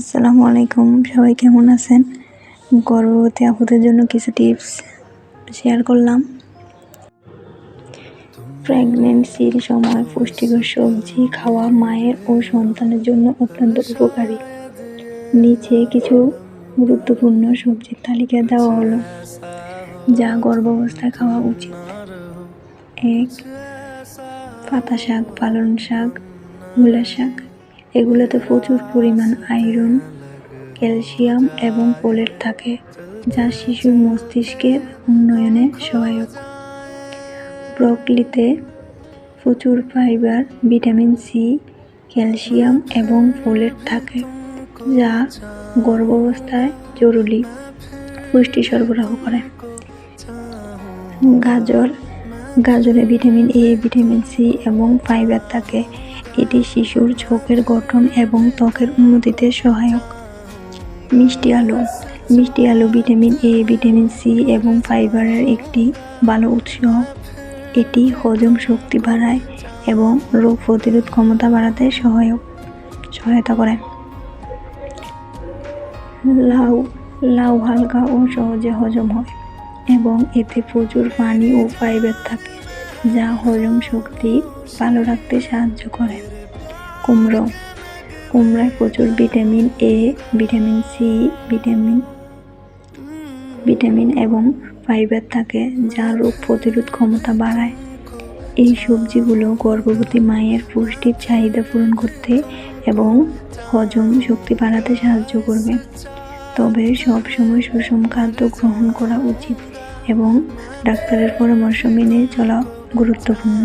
আসসালামু আলাইকুম, সবাই কেমন আছেন? গর্ভবতী আপুদের জন্য কিছু টিপস শেয়ার করলাম। প্রেগন্যান্সির সময় পুষ্টিকর সবজি খাওয়া মায়ের ও সন্তানের জন্য অত্যন্ত উপকারী। নিচে কিছু গুরুত্বপূর্ণ সবজির তালিকা দেওয়া হলো যা গর্ভাবস্থায় খাওয়া উচিত। 1. পাতা শাক, পালং শাক, মূলা শাক। এগুলোতে প্রচুর পরিমাণ আয়রন, ক্যালসিয়াম এবং ফোলেট থাকে, যা শিশুর মস্তিষ্কের উন্নয়নে সহায়ক। ব্রকলিতে প্রচুর ফাইবার, ভিটামিন সি, ক্যালসিয়াম এবং ফোলেট থাকে, যা গর্ভাবস্থায় জরুরি পুষ্টি সরবরাহ করে। গাজরে ভিটামিন এ, ভিটামিন সি এবং ফাইবার থাকে। এটি শিশুর চোখের গঠন এবং ত্বকের উন্নতিতে সহায়ক। মিষ্টি আলু ভিটামিন এ, ভিটামিন সি এবং ফাইবারের একটি ভালো উৎস। এটি হজম শক্তি বাড়ায় এবং রোগ প্রতিরোধ ক্ষমতা বাড়াতে সহায়তা করে। লাউ হালকা ও সহজে হজম হয় এবং এতে প্রচুর পানি ও ফাইবার থাকে, যা হজম শক্তি ভালো রাখতে সাহায্য করে। কুমড়ায় প্রচুর vitamin A, vitamin C, vitamin এবং ফাইবার থাকে, যা রোগ প্রতিরোধ ক্ষমতা বাড়ায়। এই সবজিগুলো গর্ভবতী মায়ের পুষ্টির চাহিদা পূরণ করতে এবং হজম শক্তি বাড়াতে সাহায্য করবে। তবে সবসময় সুষম খাদ্য গ্রহণ করা উচিত এবং ডাক্তারের পরামর্শ মেনে চলা গুরুত্বপূর্ণ।